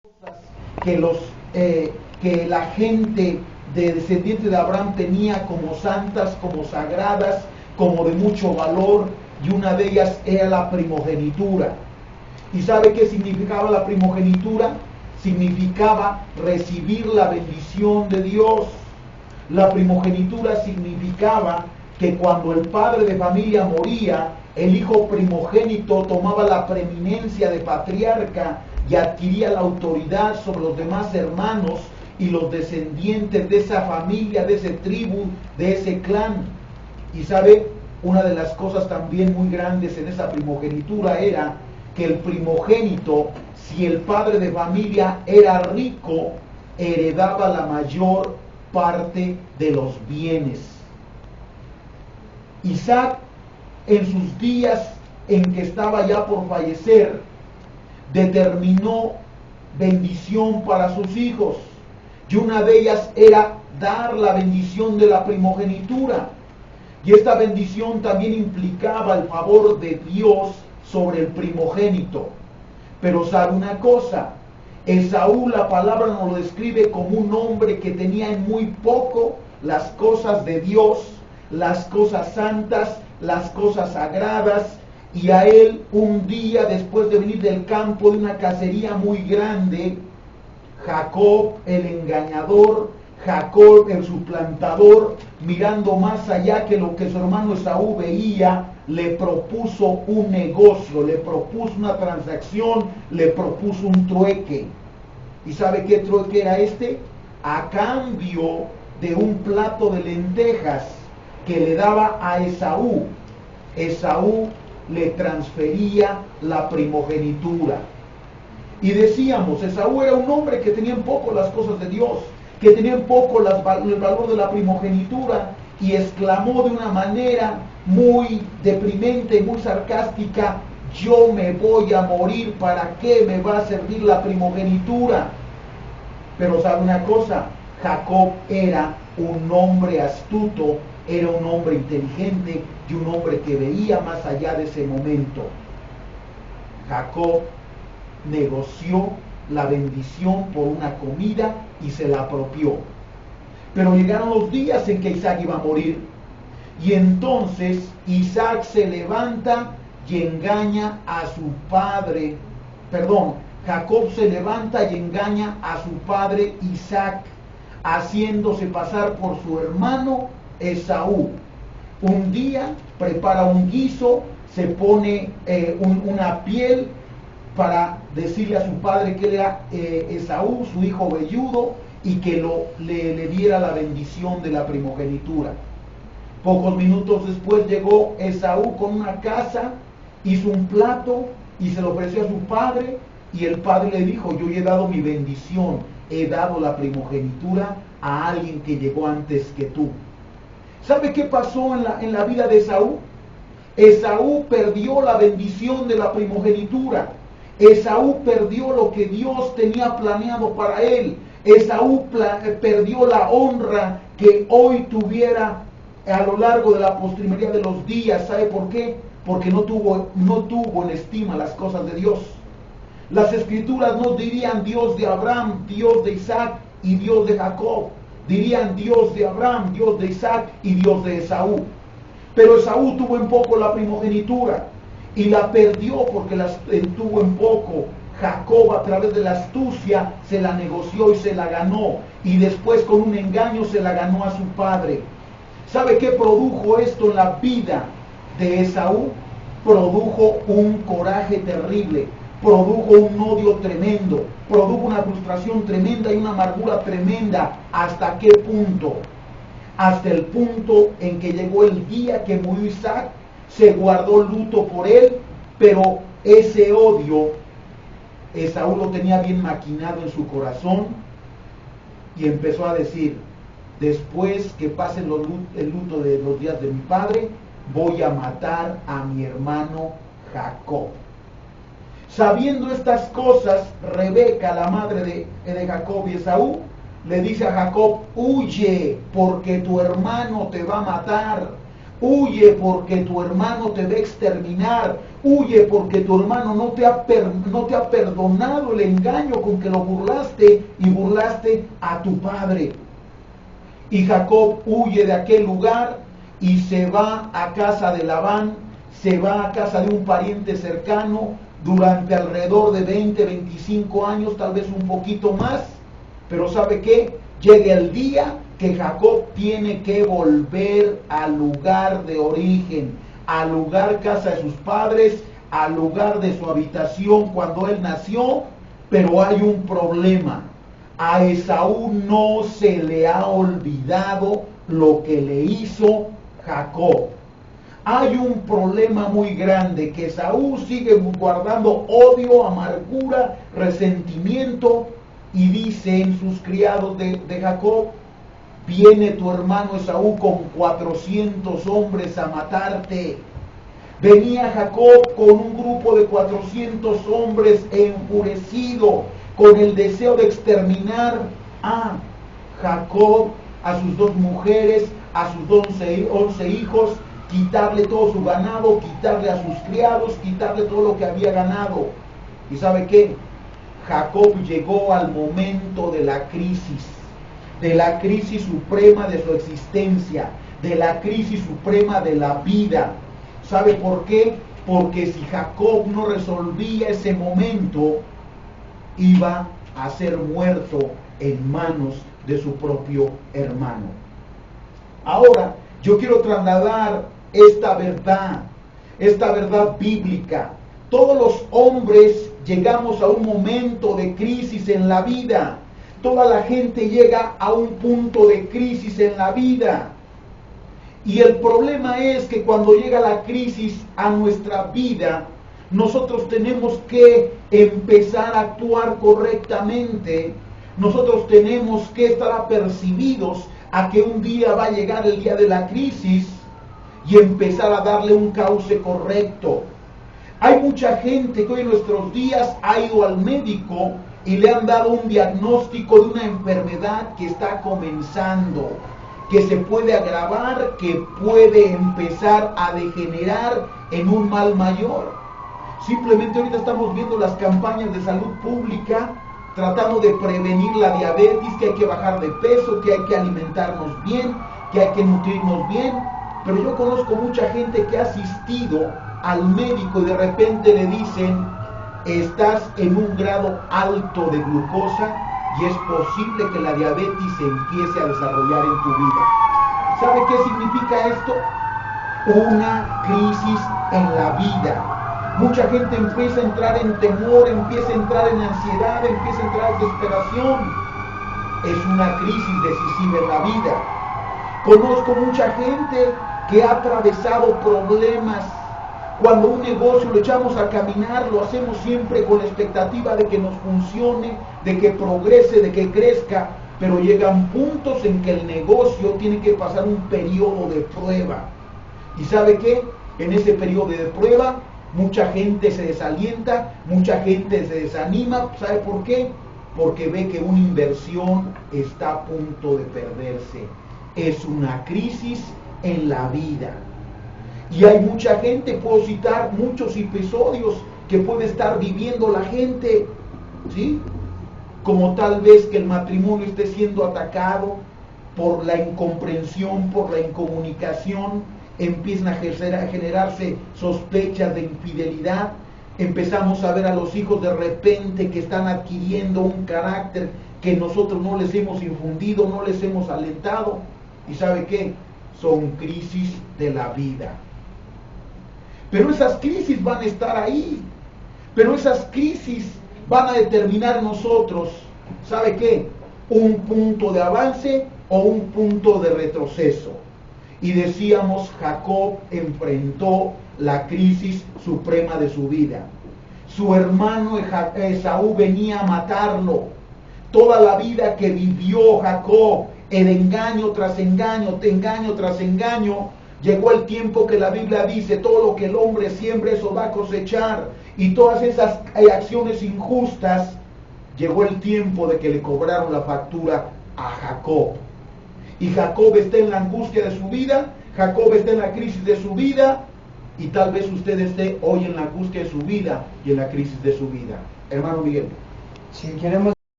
que que la gente de descendiente de Abraham tenía como santas, como sagradas, como de mucho valor, y una de ellas era la primogenitura. ¿Y sabe qué significaba la primogenitura? Significaba recibir la bendición de Dios. La primogenitura significaba que cuando el padre de familia moría, el hijo primogénito tomaba la preeminencia de patriarca y adquiría la autoridad sobre los demás hermanos y los descendientes de esa familia, de esa tribu, de ese clan. Y sabe, una de las cosas también muy grandes en esa primogenitura era que el primogénito, si el padre de familia era rico, heredaba la mayor parte de los bienes. Isaac, en sus días en que estaba ya por fallecer, determinó bendición para sus hijos, y una de ellas era dar la bendición de la primogenitura. Y esta bendición también implicaba el favor de Dios sobre el primogénito. Pero sabe una cosa, Esaú, la palabra nos lo describe como un hombre que tenía en muy poco las cosas de Dios, las cosas santas, las cosas sagradas, y a él un día después de venir del campo de una cacería muy grande, Jacob el engañador, Jacob el suplantador, mirando más allá que lo que su hermano Esaú veía, le propuso un negocio, le propuso una transacción, le propuso un trueque. ¿Y sabe qué trueque era este? A cambio de un plato de lentejas que le daba a Esaú, Esaú le transfería la primogenitura. Y decíamos, Esaú era un hombre que tenía en poco las cosas de Dios, que tenía en poco el valor de la primogenitura, y exclamó de una manera muy deprimente y muy sarcástica: yo me voy a morir, ¿para qué me va a servir la primogenitura? Pero sabe una cosa, Jacob era un hombre astuto, era un hombre inteligente y un hombre que veía más allá de ese momento. Jacob negoció la bendición por una comida y se la apropió. Pero llegaron los días en que Isaac iba a morir, y entonces Isaac se levanta y engaña a su padre, Jacob se levanta y engaña a su padre Isaac, haciéndose pasar por su hermano Esaú. Un día prepara un guiso, se pone una piel para decirle a su padre que era Esaú, su hijo velludo, y que le diera la bendición de la primogenitura. Pocos minutos después llegó Esaú con una caza, hizo un plato y se lo ofreció a su padre, y el padre le dijo: yo he dado mi bendición, he dado la primogenitura a alguien que llegó antes que tú. ¿Sabe qué pasó en la vida de Esaú? Esaú perdió la bendición de la primogenitura. Esaú perdió lo que Dios tenía planeado para él. Esaú perdió la honra que hoy tuviera a lo largo de la postrimería de los días. ¿Sabe por qué? Porque no tuvo en estima las cosas de Dios. Las escrituras no dirían Dios de Abraham, Dios de Isaac y Dios de Jacob. Dirían Dios de Abraham, Dios de Isaac y Dios de Esaú. Pero Esaú tuvo en poco la primogenitura y la perdió porque la tuvo en poco. Jacob, a través de la astucia, se la negoció y se la ganó, y después con un engaño se la ganó a su padre. ¿Sabe qué produjo esto en la vida de Esaú? Produjo un coraje terrible, produjo un odio tremendo, produjo una frustración tremenda y una amargura tremenda. ¿Hasta qué punto? Hasta el punto en que llegó el día que murió Isaac, se guardó luto por él, pero ese odio Esaú lo tenía bien maquinado en su corazón, y empezó a decir: después que pase el luto de los días de mi padre, voy a matar a mi hermano Jacob. Sabiendo estas cosas, Rebeca, la madre de Jacob y Esaú, le dice a Jacob: huye, porque tu hermano te va a matar. Huye porque tu hermano te va a exterminar. Huye porque tu hermano no te ha perdonado el engaño con que lo burlaste y burlaste a tu padre. Y Jacob huye de aquel lugar y se va a casa de Labán, se va a casa de un pariente cercano durante alrededor de 20, 25 años, tal vez un poquito más. Pero ¿sabe qué? Llega el día que Jacob tiene que volver al lugar de origen, al lugar casa de sus padres, al lugar de su habitación cuando él nació, pero hay un problema. A Esaú no se le ha olvidado lo que le hizo Jacob. Hay un problema muy grande, que Esaú sigue guardando odio, amargura, resentimiento, y dice en sus criados de Jacob: viene tu hermano Esaú con 400 hombres a matarte. Venía Jacob con un grupo de 400 hombres enfurecido, con el deseo de exterminar a Jacob, a sus 2 mujeres, a sus 11 hijos, quitarle todo su ganado, quitarle a sus criados, quitarle todo lo que había ganado. ¿Y sabe qué? Jacob llegó al momento de la crisis suprema de su existencia, de la crisis suprema de la vida. ¿Sabe por qué? Porque si Jacob no resolvía ese momento, iba a ser muerto en manos de su propio hermano. Ahora, yo quiero trasladar esta verdad bíblica. Todos los hombres llegamos a un momento de crisis en la vida. Toda la gente llega a un punto de crisis en la vida. Y el problema es que cuando llega la crisis a nuestra vida, nosotros tenemos que empezar a actuar correctamente. Nosotros tenemos que estar apercibidos a que un día va a llegar el día de la crisis y empezar a darle un cauce correcto. Hay mucha gente que hoy en nuestros días ha ido al médico y le han dado un diagnóstico de una enfermedad que está comenzando, que se puede agravar, que puede empezar a degenerar en un mal mayor. Simplemente ahorita estamos viendo las campañas de salud pública tratando de prevenir la diabetes, que hay que bajar de peso, que hay que alimentarnos bien, que hay que nutrirnos bien. Pero yo conozco mucha gente que ha asistido al médico y de repente le dicen: estás en un grado alto de glucosa y es posible que la diabetes se empiece a desarrollar en tu vida. ¿Sabe qué significa esto? Una crisis en la vida. Mucha gente empieza a entrar en temor, empieza a entrar en ansiedad, empieza a entrar en desesperación. Es una crisis decisiva en la vida. Conozco mucha gente que ha atravesado problemas. Cuando un negocio lo echamos a caminar, lo hacemos siempre con la expectativa de que nos funcione, de que progrese, de que crezca, pero llegan puntos en que el negocio tiene que pasar un periodo de prueba. ¿Y sabe qué? En ese periodo de prueba, mucha gente se desalienta, mucha gente se desanima. ¿Sabe por qué? Porque ve que una inversión está a punto de perderse. Es una crisis en la vida. Y hay mucha gente, puedo citar muchos episodios que puede estar viviendo la gente, ¿sí? Como tal vez que el matrimonio esté siendo atacado por la incomprensión, por la incomunicación, empiezan a generarse sospechas de infidelidad. Empezamos a ver a los hijos de repente que están adquiriendo un carácter que nosotros no les hemos infundido, no les hemos alentado. ¿Y sabe qué? Son crisis de la vida. Pero esas crisis van a estar ahí. Pero esas crisis van a determinar nosotros, ¿sabe qué? Un punto de avance o un punto de retroceso. Y decíamos, Jacob enfrentó la crisis suprema de su vida. Su hermano Esaú venía a matarlo. Toda la vida que vivió Jacob, el engaño tras engaño tras engaño, llegó el tiempo que la Biblia dice: todo lo que el hombre siembra, eso va a cosechar. Y todas esas acciones injustas, llegó el tiempo de que le cobraron la factura a Jacob. Y Jacob está en la angustia de su vida, Jacob está en la crisis de su vida y tal vez usted esté hoy en la angustia de su vida y en la crisis de su vida. Hermano Miguel. Si queremos